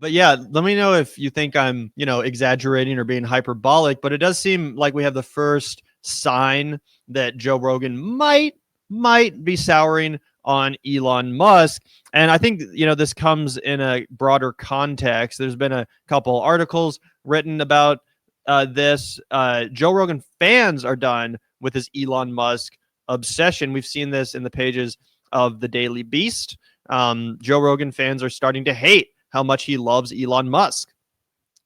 But yeah, let me know if you think I'm, exaggerating or being hyperbolic, but it does seem like we have the first sign that Joe Rogan might be souring on Elon Musk. And I think, this comes in a broader context. There's been a couple articles written about this. Joe Rogan fans are done with his Elon Musk obsession. We've seen this in the pages of the Daily Beast. Joe Rogan fans are starting to hate how much he loves Elon Musk.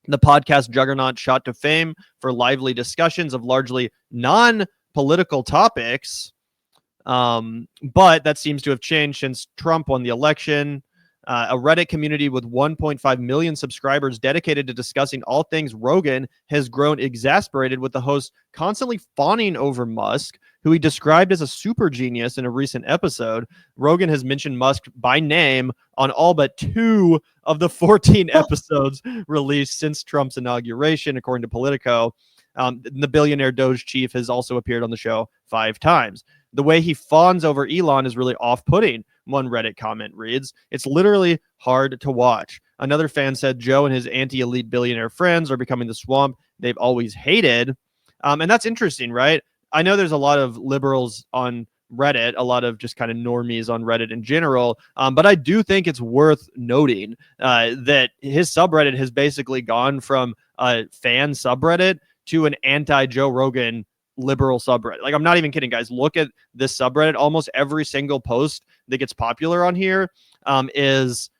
The podcast juggernaut shot to fame for lively discussions of largely non-political topics. But that seems to have changed since Trump won the election. A Reddit community with 1.5 million subscribers dedicated to discussing all things Rogan has grown exasperated with the host constantly fawning over Musk, who he described as a super genius in a recent episode. Rogan has mentioned Musk by name on all but 2 of the 14 episodes released since Trump's inauguration, according to Politico. The billionaire Doge chief has also appeared on the show 5 times. The way he fawns over Elon is really off-putting, one Reddit comment reads. It's literally hard to watch. Another fan said Joe and his anti-elite billionaire friends are becoming the swamp they've always hated. And that's interesting, right? I know there's a lot of liberals on Reddit, a lot of just kind of normies on Reddit in general. But I do think it's worth noting that his subreddit has basically gone from a fan subreddit to an anti-Joe Rogan liberal subreddit. Like, I'm not even kidding, guys. Look at this subreddit. Almost every single post that gets popular on here is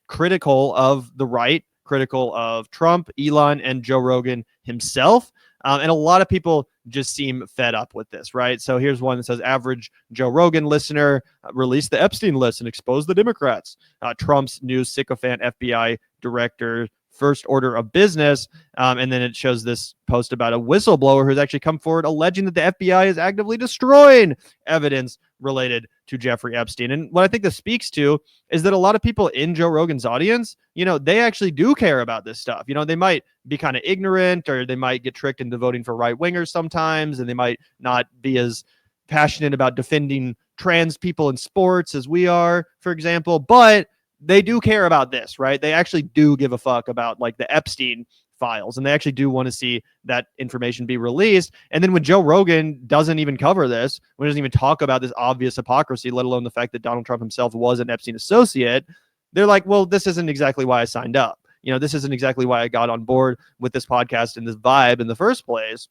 critical of the right, critical of Trump, Elon, and Joe Rogan himself. And a lot of people just seem fed up with this, right? So here's one that says, average Joe Rogan listener release the Epstein list and expose the Democrats. Trump's new sycophant FBI director first order of business. And then it shows this post about a whistleblower who's actually come forward alleging that the FBI is actively destroying evidence related to Jeffrey Epstein. And what I think this speaks to is that a lot of people in Joe Rogan's audience, they actually do care about this stuff. They might be kind of ignorant, or they might get tricked into voting for right wingers sometimes, and they might not be as passionate about defending trans people in sports as we are, for example, but they do care about this, right? They actually do give a fuck about like the Epstein files, and they actually do want to see that information be released. And then when Joe Rogan doesn't even cover this, when he doesn't even talk about this obvious hypocrisy, let alone the fact that Donald Trump himself was an Epstein associate, they're like, well, this isn't exactly why I signed up. This isn't exactly why I got on board with this podcast and this vibe in the first place.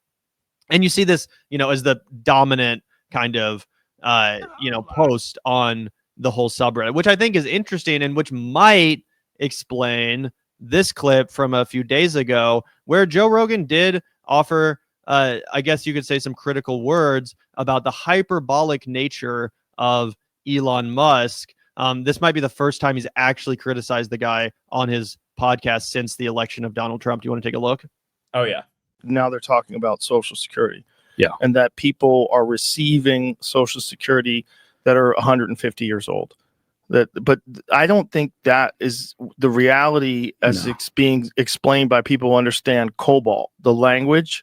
And you see this, as the dominant kind of, post on the whole subreddit, which I think is interesting and which might explain this clip from a few days ago where Joe Rogan did offer, I guess you could say, some critical words about the hyperbolic nature of Elon Musk. This might be the first time he's actually criticized the guy on his podcast since the election of Donald Trump. Do you want to take a look? Oh, yeah. Now they're talking about Social Security. Yeah. And that people are receiving Social Security that are 150 years old. But I don't think that is the reality as it's being explained by people who understand COBOL, the language,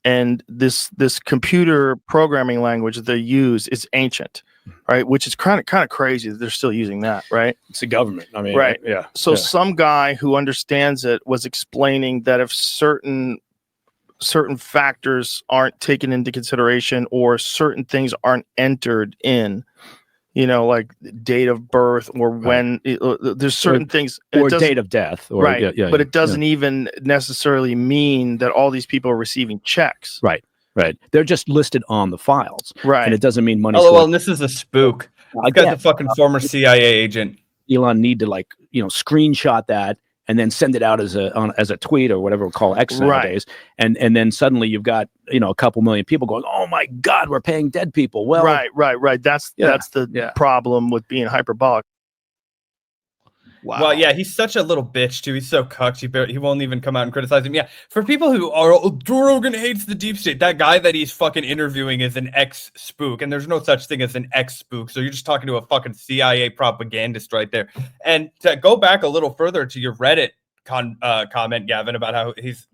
and this computer programming language that they use is ancient, right? Which is kind of crazy that they're still using that, right? It's the government. I mean, right. Yeah. So some guy who understands it was explaining that if certain factors aren't taken into consideration or certain things aren't entered in, like date of birth or when there's certain things or date of death, or, right? But it doesn't even necessarily mean that all these people are receiving checks, right? They're just listed on the files, right? And it doesn't mean money. Oh well, and this is a spook. I got the fucking former CIA agent. Elon need to screenshot that and then send it out as a tweet or whatever we call X nowadays. And then suddenly you've got, a couple million people going, oh my God, we're paying dead people. Well, right. That's the problem with being hyperbolic. Wow. Well, yeah, he's such a little bitch too. He's so cucked. He won't even come out and criticize him. Yeah, for people who are, Joe Rogan hates the deep state. That guy that he's fucking interviewing is an ex-spook, and there's no such thing as an ex-spook. So you're just talking to a fucking CIA propagandist right there. And to go back a little further to your Reddit comment, Gavin, about how his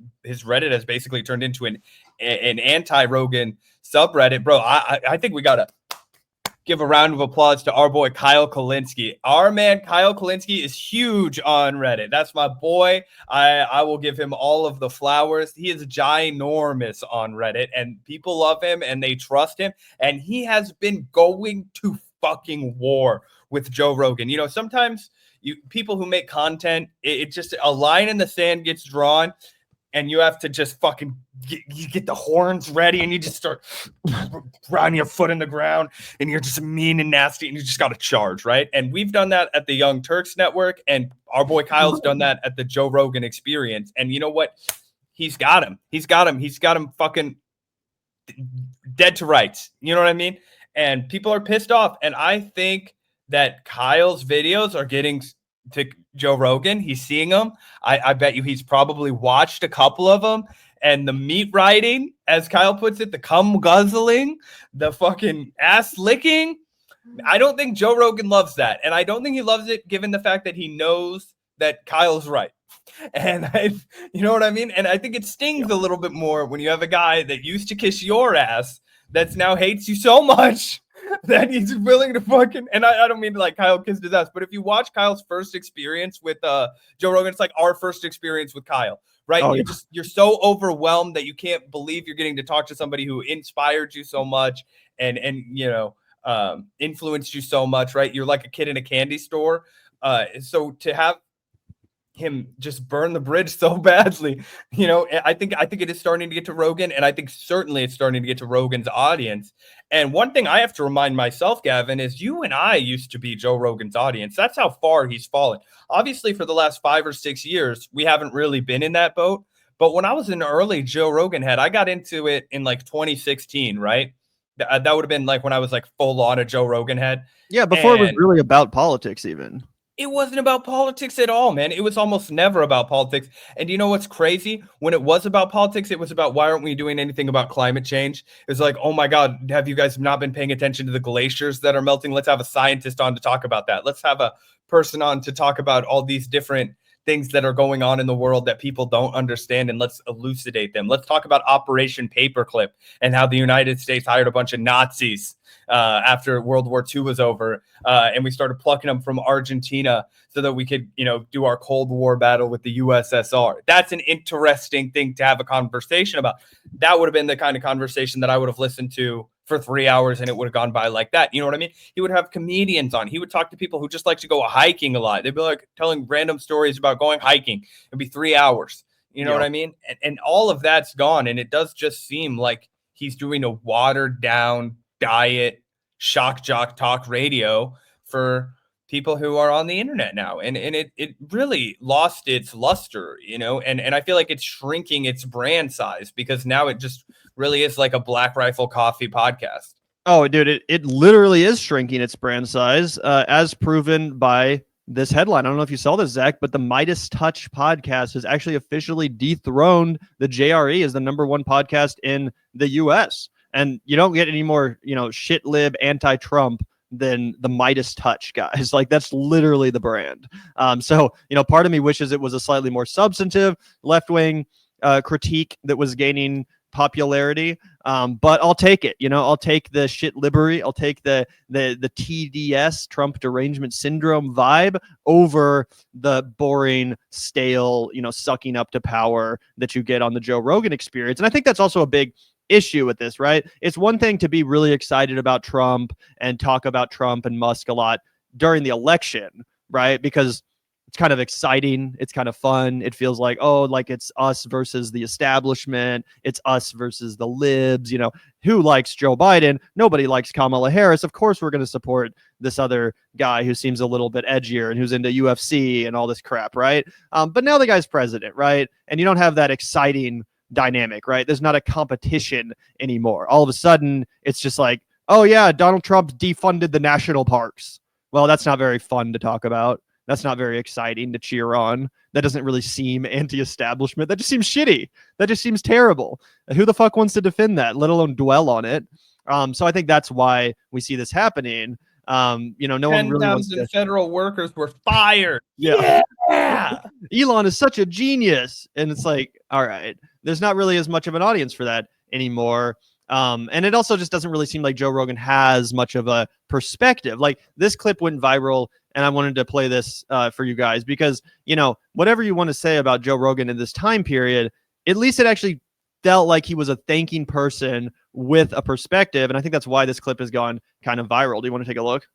Reddit has basically turned into an anti-Rogan subreddit, bro. I think we gotta give a round of applause to our boy Kyle Kulinski. Our man Kyle Kulinski is huge on Reddit. That's my boy. I will give him all of the flowers. He is ginormous on Reddit, and people love him and they trust him. And he has been going to fucking war with Joe Rogan. You know, sometimes people who make content, it just a line in the sand gets drawn. And you have to just fucking get the horns ready, and you just start grinding your foot in the ground, and you're just mean and nasty, and you just got to charge, right? And we've done that at the Young Turks Network, and our boy Kyle's done that at the Joe Rogan Experience. And you know what? He's got him. He's got him fucking dead to rights. You know what I mean? And people are pissed off. And I think that Kyle's videos are getting to Joe Rogan. He's seeing them. I bet you he's probably watched a couple of them. And the meat riding, as Kyle puts it, the cum guzzling, the fucking ass licking. I don't think Joe Rogan loves that. And I don't think he loves it given the fact that he knows that Kyle's right. And you know what I mean? And I think it stings a little bit more when you have a guy that used to kiss your ass that's now hates you so much that he's willing to fucking, and I don't mean to like Kyle kissed his ass, but if you watch Kyle's first experience with Joe Rogan, it's like our first experience with Kyle, right? Oh, you're so overwhelmed that you can't believe you're getting to talk to somebody who inspired you so much and you know influenced you so much, right? You're like a kid in a candy store. So to have him just burn the bridge so badly, you know, I think it is starting to get to Rogan, and I think certainly it's starting to get to Rogan's audience. And one thing I have to remind myself, Gavin, is you and I used to be Joe Rogan's audience. That's how far he's fallen. Obviously, for the last 5 or 6 years, we haven't really been in that boat. But when I was an early Joe Rogan head, I got into it in like 2016, right? That would have been like when I was like full on a Joe Rogan head. Yeah, before it was really about politics even. It wasn't about politics at all, man. It was almost never about politics. And you know what's crazy? When it was about politics, it was about why aren't we doing anything about climate change? It was like, oh my God, have you guys not been paying attention to the glaciers that are melting? Let's have a scientist on to talk about that. Let's have a person on to talk about all these different things that are going on in the world that people don't understand, and let's elucidate them. Let's talk about Operation Paperclip and how the United States hired a bunch of Nazis after World War II was over, and we started plucking them from Argentina so that we could, you know, do our Cold War battle with the USSR. That's an interesting thing to have a conversation about. That would have been the kind of conversation that I would have listened to for 3 hours, and it would have gone by like that. You know what I mean? He would have comedians on. He would talk to people who just like to go hiking a lot. They'd be like telling random stories about going hiking. It'd be 3 hours. You know what I mean? And all of that's gone. And it does just seem like he's doing a watered down diet, shock jock talk radio for people who are on the internet now. And it really lost its luster, you know, and I feel like it's shrinking its brand size because now it just really is like a Black Rifle Coffee podcast. Oh, dude, it literally is shrinking its brand size, as proven by this headline. I don't know if you saw this, Zach, but the Midas Touch podcast has actually officially dethroned the JRE as the #1 podcast in the U.S. And you don't get any more, you know, shit lib anti-Trump than the Midas Touch guys. Like, that's literally the brand. So, you know, part of me wishes it was a slightly more substantive left-wing critique that was gaining popularity, but I'll take it. You know, I'll take the shit liberty. I'll take the TDS, Trump derangement syndrome vibe over the boring, stale, you know, sucking up to power that you get on the Joe Rogan Experience. And I think that's also a big issue with this, right? It's one thing to be really excited about Trump and talk about Trump and Musk a lot during the election, right? Because it's kind of exciting. It's kind of fun. It feels like, oh, like it's us versus the establishment. It's us versus the libs. You know, who likes Joe Biden? Nobody likes Kamala Harris. Of course, we're going to support this other guy who seems a little bit edgier and who's into UFC and all this crap, right? But now the guy's president, right? And you don't have that exciting dynamic, right? There's not a competition anymore. All of a sudden, it's just like, oh yeah, Donald Trump defunded the national parks. Well, that's not very fun to talk about. That's not very exciting to cheer on. That doesn't really seem anti-establishment. That just seems shitty. That just seems terrible. Who the fuck wants to defend that, let alone dwell on it? So I think that's why we see this happening. You know, no one really wants to... 10,000 federal workers were fired. Yeah. Elon is such a genius. And it's like, all right, there's not really as much of an audience for that anymore. And it also just doesn't really seem like Joe Rogan has much of a perspective. Like this clip went viral, and I wanted to play this for you guys because, you know, whatever you want to say about Joe Rogan in this time period, at least it actually felt like he was a thinking person with a perspective. And I think that's why this clip has gone kind of viral. Do you want to take a look?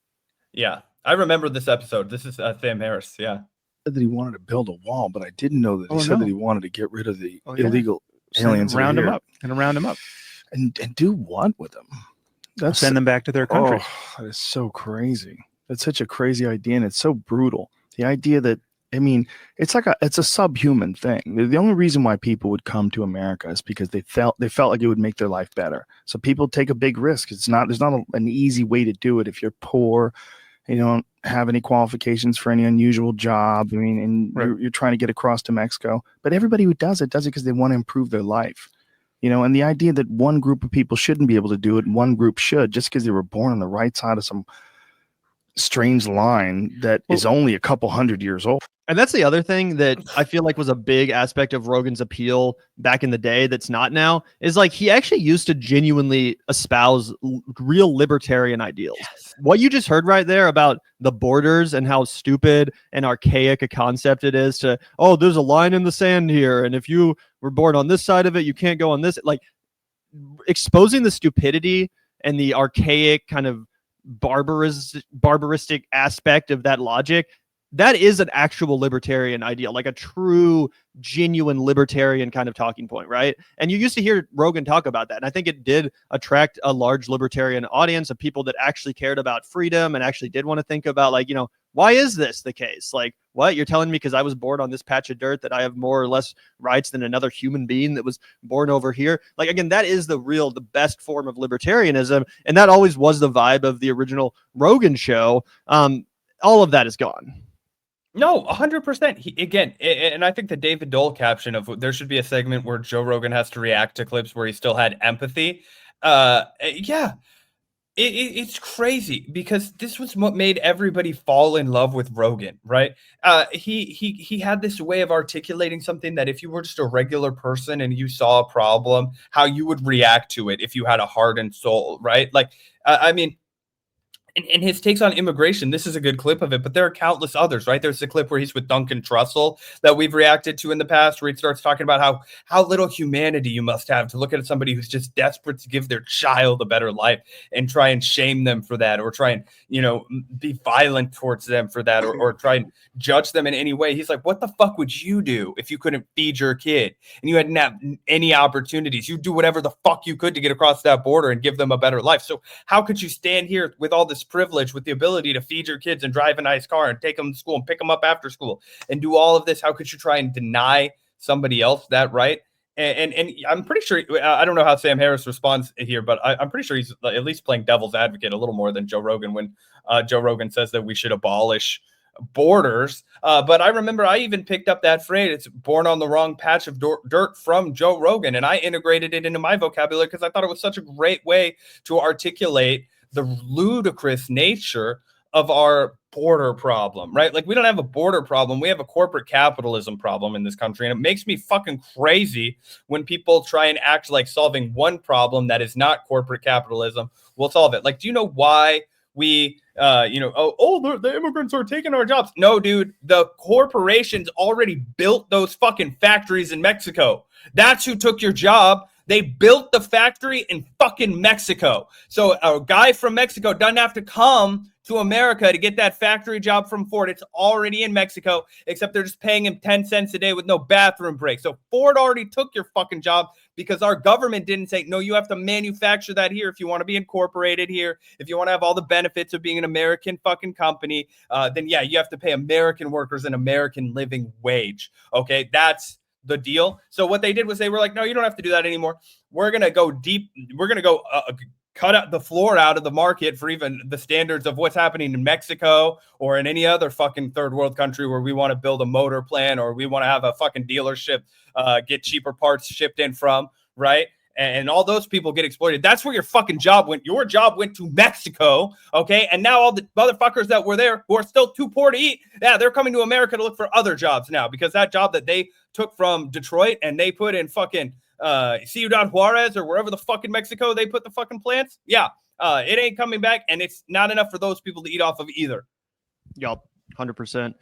Yeah, I remember this episode. This is Sam Harris. Yeah. That he wanted to build a wall, but I didn't know that he said that he wanted to get rid of the illegal aliens. Round them up. And do what with them? That's send them back to their country. That is so crazy. That's such a crazy idea, and it's so brutal. The idea that, I mean, it's a subhuman thing. The only reason why people would come to America is because they felt like it would make their life better. So people take a big risk. There's not an easy way to do it if you're poor, you don't have any qualifications for any unusual job. I mean, and you're trying to get across to Mexico. But everybody who does it because they want to improve their life. You know, and the idea that one group of people shouldn't be able to do it and one group should just because they were born on the right side of some strange line that is only a couple hundred years old. And that's the other thing that I feel like was a big aspect of Rogan's appeal back in the day that's not now, is like he actually used to genuinely espouse real libertarian ideals. Yes. What you just heard right there about the borders and how stupid and archaic a concept it is to, oh, there's a line in the sand here, and if you were born on this side of it, you can't go on this. Like exposing the stupidity and the archaic kind of barbaristic aspect of that logic, that is an actual libertarian ideal, like a true, genuine libertarian kind of talking point, right? And you used to hear Rogan talk about that. And I think it did attract a large libertarian audience of people that actually cared about freedom and actually did want to think about, like, you know, why is this the case? Like, what? You're telling me because I was born on this patch of dirt that I have more or less rights than another human being that was born over here? Like, again, that is the best form of libertarianism. And that always was the vibe of the original Rogan show. All of that is gone. No, 100%. Again, and I think the David Dole caption of there should be a segment where Joe Rogan has to react to clips where he still had empathy. It's crazy because this was what made everybody fall in love with Rogan, right? He had this way of articulating something that if you were just a regular person and you saw a problem, how you would react to it if you had a heart and soul, right? Like, I mean, and his takes on immigration, this is a good clip of it, but there are countless others, right? There's a clip where he's with Duncan Trussell that we've reacted to in the past, where he starts talking about how little humanity you must have to look at somebody who's just desperate to give their child a better life and try and shame them for that, or try and, you know, be violent towards them for that, or try and judge them in any way. He's like, what the fuck would you do if you couldn't feed your kid and you hadn't have any opportunities? You'd do whatever the fuck you could to get across that border and give them a better life. So how could you stand here with all this privilege, with the ability to feed your kids and drive a nice car and take them to school and pick them up after school and do all of this? How could you try and deny somebody else that right? And I'm pretty sure, I don't know how Sam Harris responds here, but I'm pretty sure he's at least playing devil's advocate a little more than Joe Rogan when Joe Rogan says that we should abolish borders. But I remember I even picked up that phrase, it's born on the wrong patch of dirt, from Joe Rogan. And I integrated it into my vocabulary because I thought it was such a great way to articulate the ludicrous nature of our border problem, right? Like, we don't have a border problem. We have a corporate capitalism problem in this country. And it makes me fucking crazy when people try and act like solving one problem that is not corporate capitalism will solve it. Like, do you know why we, the immigrants are taking our jobs? No, dude, the corporations already built those fucking factories in Mexico. That's who took your job. They built the factory in fucking Mexico. So a guy from Mexico doesn't have to come to America to get that factory job from Ford. It's already in Mexico, except they're just paying him 10 cents a day with no bathroom break. So Ford already took your fucking job because our government didn't say, no, you have to manufacture that here if you want to be incorporated here. If you want to have all the benefits of being an American fucking company, then yeah, you have to pay American workers an American living wage. Okay, that's the deal. So what they did was they were like, no, you don't have to do that anymore. We're going to go deep. We're going to go cut out the floor out of the market for even the standards of what's happening in Mexico or in any other fucking third world country where we want to build a motor plant or we want to have a fucking dealership get cheaper parts shipped in from, right? And all those people get exploited. That's where your fucking job went. Your job went to Mexico, okay? And now all the motherfuckers that were there who are still too poor to eat, yeah, they're coming to America to look for other jobs now because that job that they took from Detroit and they put in fucking Ciudad Juarez or wherever the fuck in Mexico they put the fucking plants. Yeah, it ain't coming back, and it's not enough for those people to eat off of either. Yup, 100%.